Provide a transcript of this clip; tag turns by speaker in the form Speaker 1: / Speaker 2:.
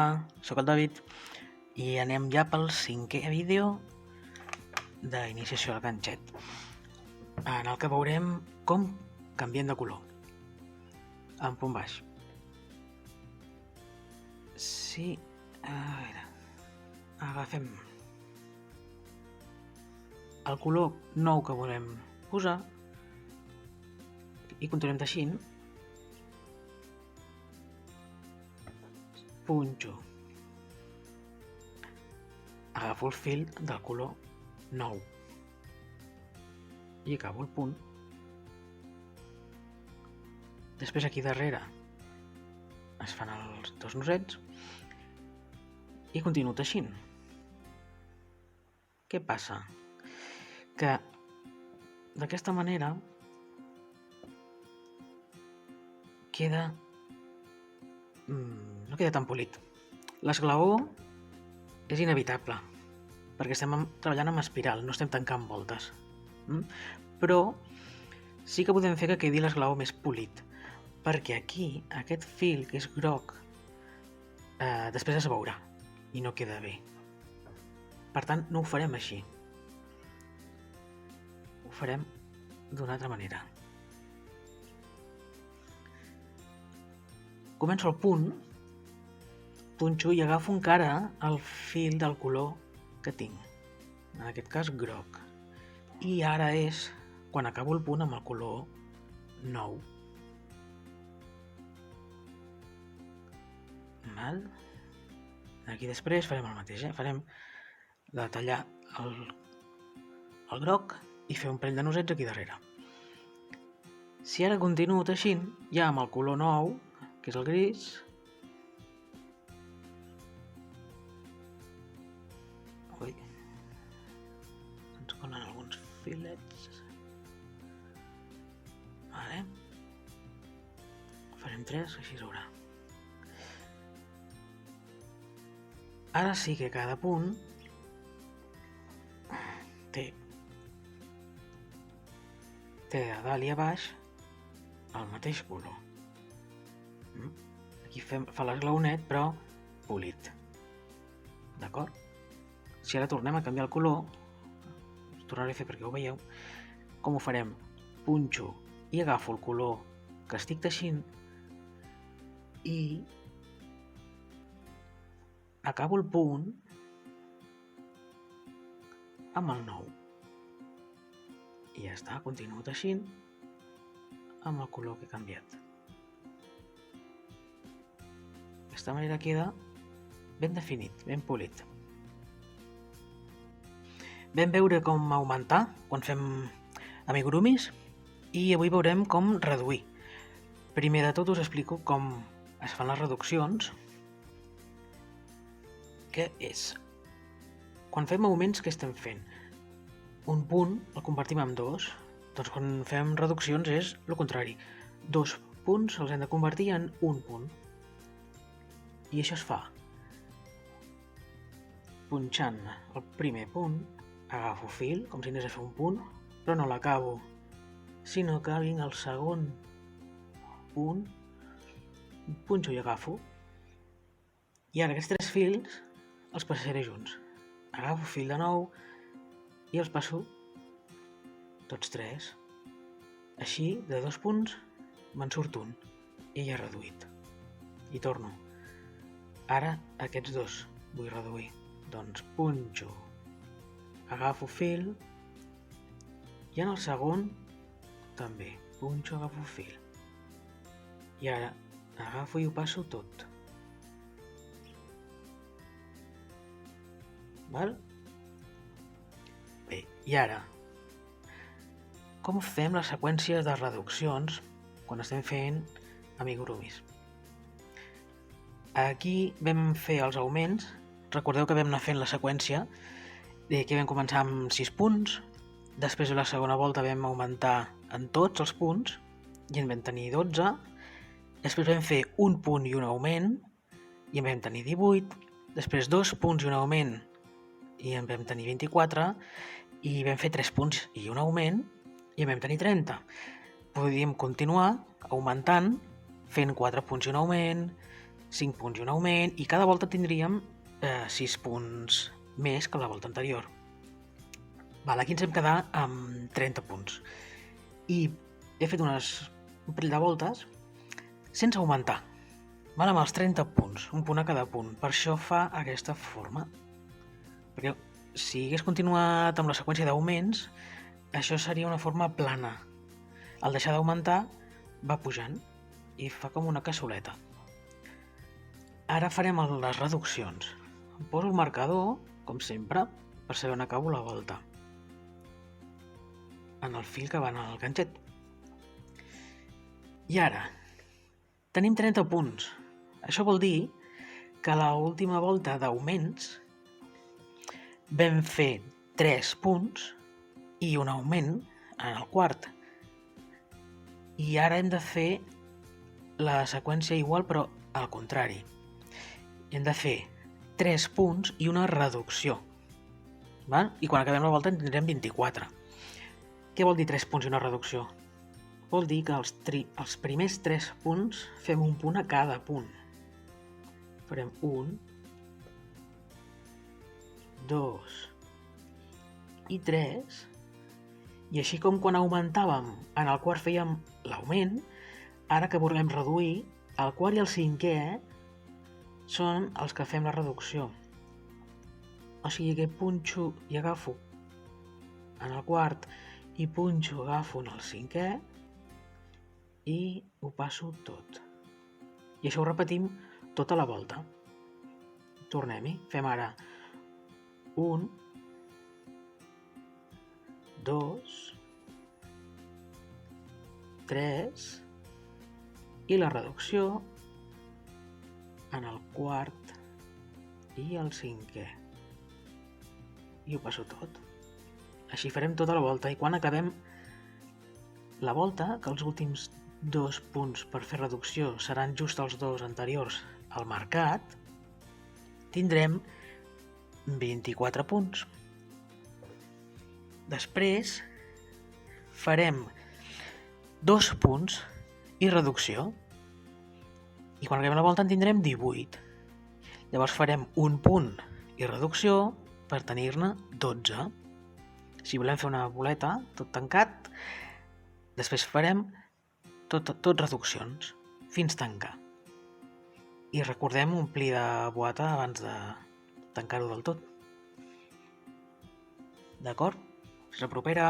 Speaker 1: Hola, sóc el David i anem ja pel 5è vídeo d'iniciació al ganxet, en el que veurem com canviem de color en punt baix. Si agafem el color nou que volem posar i continuem teixint, punxo, agafo el fil del color nou i acabo el punt. Després aquí darrere es fan els dos nussets i continuo teixint. Què passa? Que d'aquesta manera no queda tan polit. L'esglaó és inevitable, perquè estem treballant amb espiral, no estem tancant voltes. Però sí que podem fer que quedi l'esglaó més polit, perquè aquí, aquest fil que és groc, després es veurà i no queda bé. Per tant, no ho farem així. Ho farem d'una altra manera. Començo el punt, punxo i agafo encara el fil del color que tinc, en aquest cas groc. I ara és quan acabo el punt amb el color nou. Aquí després farem el mateix, farem de tallar el groc i fer un parell de nussets aquí darrere. Si ara continuo teixint, ja amb el color nou, que és el gris, ens colen alguns filets. Farem 3, així s'haurà. Ara sí que cada punt té a dalt i a baix el mateix color. Aquí fa l'esglaonet, però polit. D'acord? Si ara tornem a canviar el color, us tornaré a fer perquè ho veieu, com ho farem? Punxo i agafo el color que estic teixint i acabo el punt amb el nou. I ja està, continuo teixint amb el color que he canviat. D'aquesta manera queda ben definit, ben polit. Vam veure com augmentar quan fem amigurumis i avui veurem com reduir. Primer de tot us explico com es fan les reduccions. Què és? Quan fem augments, què estem fent? Un punt el convertim en dos. Doncs quan fem reduccions és el contrari. 2 punts els hem de convertir en un punt. I això es fa punxant el primer punt, agafo fil, com si anés a fer un punt, però no l'acabo, sinó que vinc al segon punt, punxo i agafo. I ara aquests 3 fils els passaré junts. Agafo fil de nou i els passo tots 3. Així, de 2 punts, me'n surt un i ja he reduït. I torno. Ara aquests 2 vull reduir. Doncs punxo, agafo fil i en el segon també punxo, agafo fil. I ara agafo i ho passo tot. Val? Bé, i ara, com fem les seqüències de reduccions quan estem fent amigurumis? Aquí vam fer els augments. Recordeu que vam anar fent la seqüència que vam començar amb 6 punts, després a la segona volta vam augmentar en tots els punts i en vam tenir 12, després vam fer un punt i un augment i en vam tenir 18, després 2 punts i un augment i en vam tenir 24 i vam fer 3 punts i un augment i en vam tenir 30. Podríem continuar augmentant, fent 4 punts i un augment, 5 punts i un augment, i cada volta tindríem 6 punts més que la volta anterior. Aquí ens hem quedat amb 30 punts. I he fet un parell de voltes sense augmentar, amb els 30 punts, un punt a cada punt. Per això fa aquesta forma. Perquè si hagués continuat amb la seqüència d'augments, això seria una forma plana. Al deixar d'augmentar, va pujant i fa com una cassoleta. Ara farem les reduccions. Em poso el marcador, com sempre, per saber on acabo la volta. En el fil que va en el ganxet. I ara, tenim 30 punts. Això vol dir que a l'última volta d'augments vam fer 3 punts i un augment en el quart. I ara hem de fer la seqüència igual però al contrari. Hem de fer 3 punts i una reducció. I quan acabem la volta en tindrem 24. Què vol dir 3 punts i una reducció? Vol dir que els primers 3 punts fem un punt a cada punt. Farem 1, 2 i 3, i així com quan augmentàvem en el quart fèiem l'augment, ara que volem reduir, el quart i el cinquè són els que fem la reducció. O sigui que punxo i agafo en el quart i punxo, agafo en el cinquè i ho passo tot. I això ho repetim tota la volta. Tornem-hi. Fem ara 1, 2, 3 i la reducció en el quart i el cinquè. I ho passo tot. Així farem tota la volta, i quan acabem la volta, que els últims 2 punts per fer reducció seran just els 2 anteriors al marcat, tindrem 24 punts. Després farem 2 punts i reducció, i quan acabem la volta en tindrem 18. Llavors farem un punt i reducció per tenir-ne 12. Si volem fer una boleta, tot tancat, després farem tot reduccions, fins tancar. I recordem omplir de boata abans de tancar-ho del tot. D'acord? Fins la propera!